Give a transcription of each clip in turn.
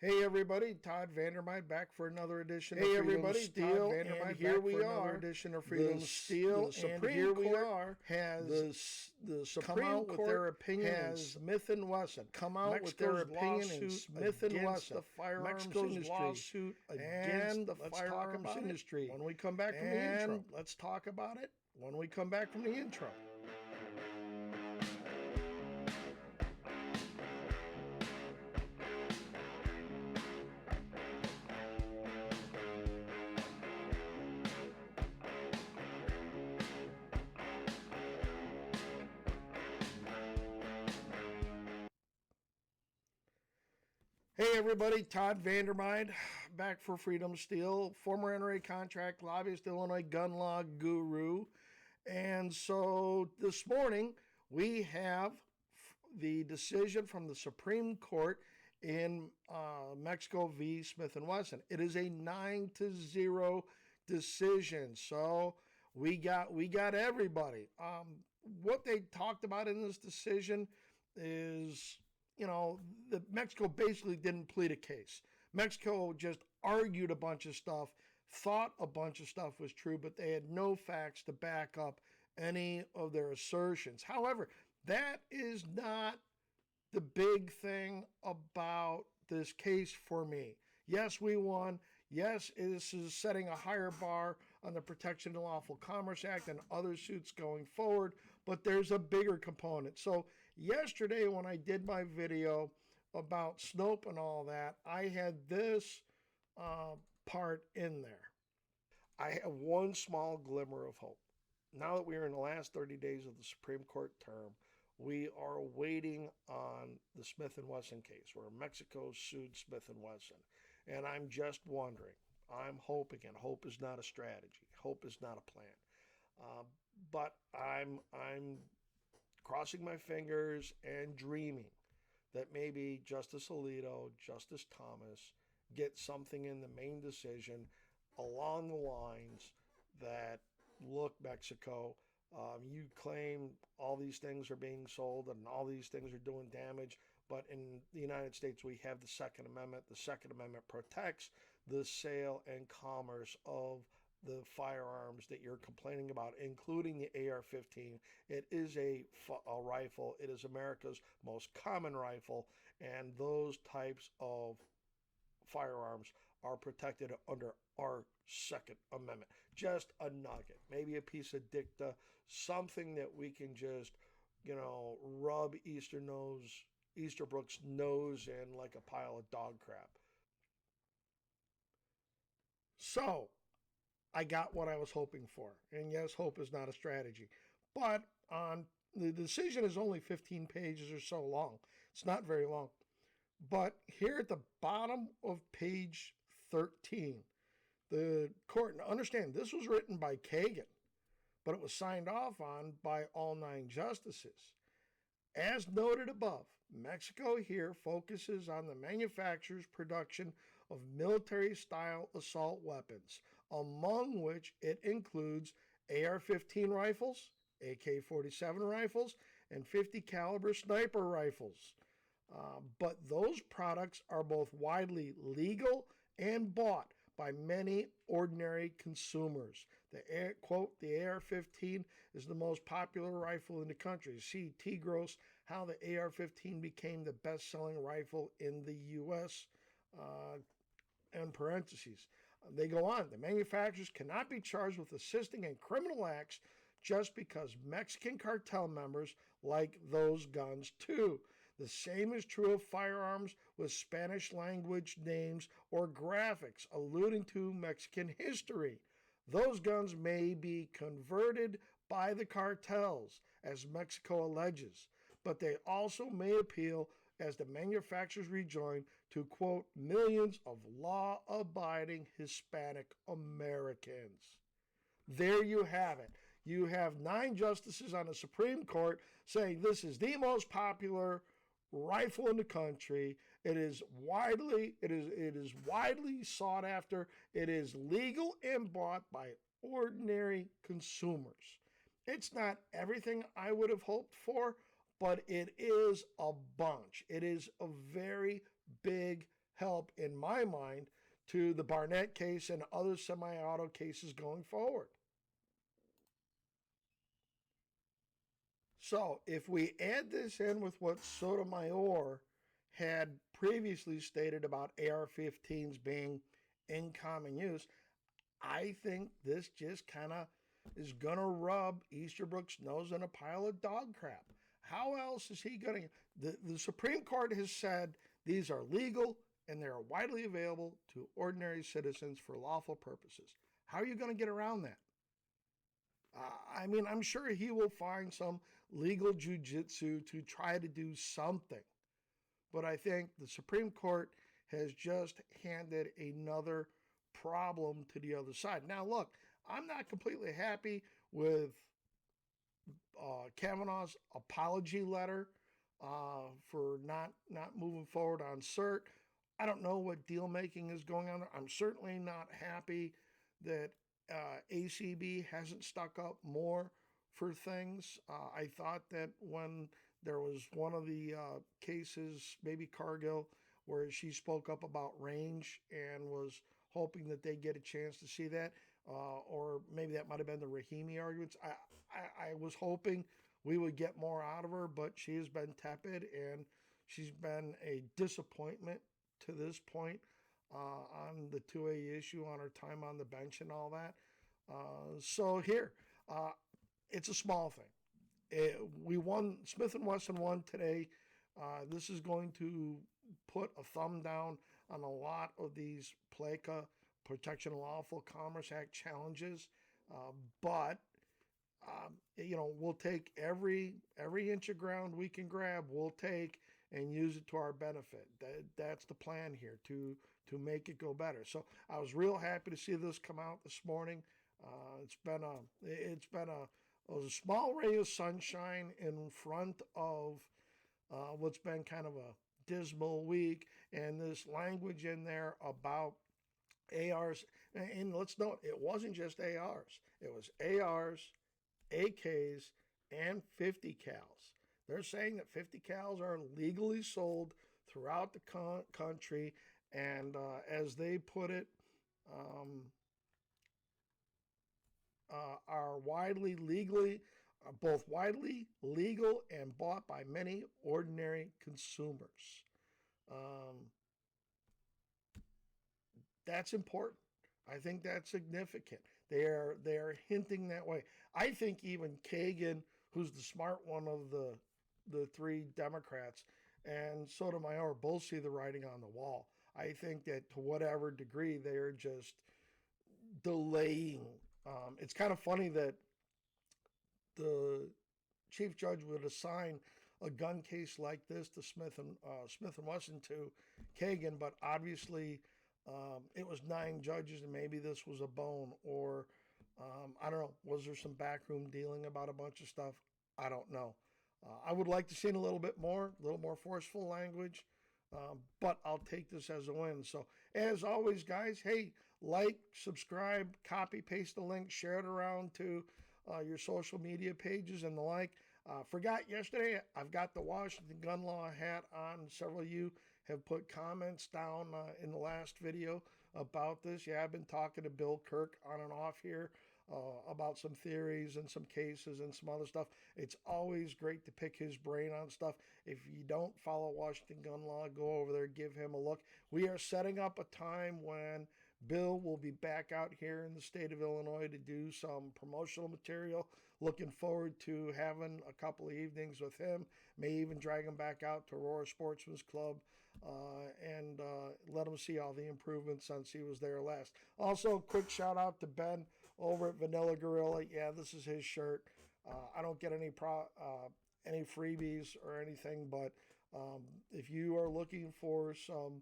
Hey everybody, Todd Vandermeid back for another edition of Freedom Steel, and here we are. Edition of Freedom Steel, and here we are. Has the Supreme Court has Smith and Wesson come out with their opinion in Smith and Wesson, the firearms industry, lawsuit against the firearms industry. When we come back from the intro, let's talk about it. When we come back from the intro. Hey everybody, Todd Vandermeid back for Freedom Steel, former NRA contract lobbyist, Illinois gun law guru. And so this morning we have the decision from the Supreme Court in Mexico v. Smith and Wesson. It is a 9-0 decision. So we got everybody. What they talked about in this decision is, the Mexico basically didn't plead a case. Mexico just argued a bunch of stuff, thought a bunch of stuff was true, but they had no facts to back up any of their assertions. However, that is not the big thing about this case for me. Yes, we won. Yes, this is setting a higher bar on the Protection of Lawful Commerce Act and other suits going forward, but there's a bigger component. So yesterday when I did my video about Snope and all that, I had this part in there. I have one small glimmer of hope. Now that we are in the last 30 days of the Supreme Court term, we are waiting on the Smith & Wesson case where Mexico sued Smith & Wesson. And I'm just wondering, I'm hoping, and hope is not a strategy, hope is not a plan. But I'm crossing my fingers and dreaming that maybe Justice Alito, Justice Thomas get something in the main decision along the lines that, look, Mexico, you claim all these things are being sold and all these things are doing damage, but in the United States we have the Second Amendment. The Second Amendment protects the sale and commerce of the firearms that you're complaining about, including the AR-15. It is a rifle. It is America's most common rifle, and those types of firearms are protected under our Second Amendment. Just a nugget, maybe a piece of dicta, something that we can just, rub Easterbrook's nose in like a pile of dog crap. So, I got what I was hoping for. And yes, hope is not a strategy. But the decision is only 15 pages or so long. It's not very long. But here at the bottom of page 13, the court, now understand, this was written by Kagan, but it was signed off on by all 9 justices. As noted above, Mexico here focuses on the manufacturer's production of military-style assault weapons, among which it includes AR-15 rifles, AK-47 rifles, and .50 caliber sniper rifles. But those products are both widely legal and bought by many ordinary consumers. The AR-15 is the most popular rifle in the country. See Tigros, how the AR-15 became the best-selling rifle in the U.S., and parentheses. They go on. The manufacturers cannot be charged with assisting in criminal acts just because Mexican cartel members like those guns too. The same is true of firearms with Spanish language names or graphics alluding to Mexican history. Those guns may be converted by the cartels, as Mexico alleges, but they also may appeal, as the manufacturers rejoin, to, quote, millions of law-abiding Hispanic Americans. There you have it. You have 9 justices on the Supreme Court saying this is the most popular rifle in the country. It is widely sought after. It is legal and bought by ordinary consumers. It's not everything I would have hoped for, but it is a bunch. It is a very big help, in my mind, to the Barnett case and other semi-auto cases going forward. So if we add this in with what Sotomayor had previously stated about AR-15s being in common use, I think this just kind of is going to rub Easterbrook's nose in a pile of dog crap. How else is he going to? The Supreme Court has said these are legal and they are widely available to ordinary citizens for lawful purposes. How are you going to get around that? I mean, I'm sure he will find some legal jujitsu to try to do something. But I think the Supreme Court has just handed another problem to the other side. Now, look, I'm not completely happy with Kavanaugh's apology letter for not moving forward on cert. I don't know what deal making is going on there. I'm certainly not happy that ACB hasn't stuck up more for things. I thought that when there was one of the cases, maybe Cargill, where she spoke up about range and was hoping that they get a chance to see that, or maybe that might have been the Rahimi arguments. I was hoping we would get more out of her, but she has been tepid and she's been a disappointment to this point on the 2A issue, on her time on the bench and all that. So here, it's a small thing. We won, Smith & Wesson won today. This is going to put a thumb down on a lot of these PLACA, Protection of Lawful Commerce Act challenges. But we'll take every inch of ground we can grab, we'll take and use it to our benefit. That's the plan here, to make it go better. So I was real happy to see this come out this morning. It's been a small ray of sunshine in front of what's been kind of a dismal week, and this language in there about ARs. And let's note, it wasn't just ARs. It was ARs, AKs, and 50 cals. They're saying that 50 cals are legally sold throughout the country, and as they put it, are both widely legal and bought by many ordinary consumers. That's important. I think that's significant. They are hinting that way. I think even Kagan, who's the smart one of the three Democrats, and Sotomayor both see the writing on the wall. I think that to whatever degree they're just delaying. It's kind of funny that the chief judge would assign a gun case like this to Smith and Wesson to Kagan, but obviously it was 9 judges, and maybe this was a bone, or I don't know. Was there some backroom dealing about a bunch of stuff? I don't know. I would like to see a little more forceful language, but I'll take this as a win. So as always, guys, hey, like, subscribe, copy, paste the link, share it around to your social media pages and the like. Forgot yesterday, I've got the Washington gun law hat on. Several of you have put comments down in the last video about this. Yeah, I've been talking to Bill Kirk on and off here about some theories and some cases and some other stuff. It's always great to pick his brain on stuff. If you don't follow Washington gun law, go over there, give him a look. We are setting up a time when Bill will be back out here in the state of Illinois to do some promotional material. Looking forward to having a couple of evenings with him. May even drag him back out to Aurora Sportsman's Club and let him see all the improvements since he was there last. Also, quick shout out to Ben over at Vanilla Gorilla. Yeah, this is his shirt. I don't get any freebies or anything, but if you are looking for some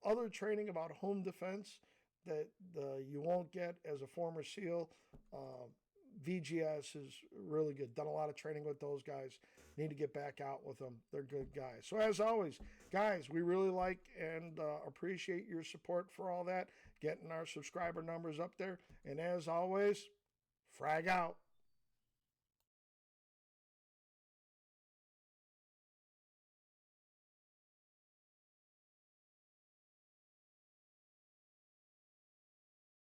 other training about home defense that you won't get as a former SEAL, VGS is really good. Done a lot of training with those guys. Need to get back out with them. They're good guys. So as always, guys, we really like and appreciate your support for all that, getting our subscriber numbers up there. And as always, frag out.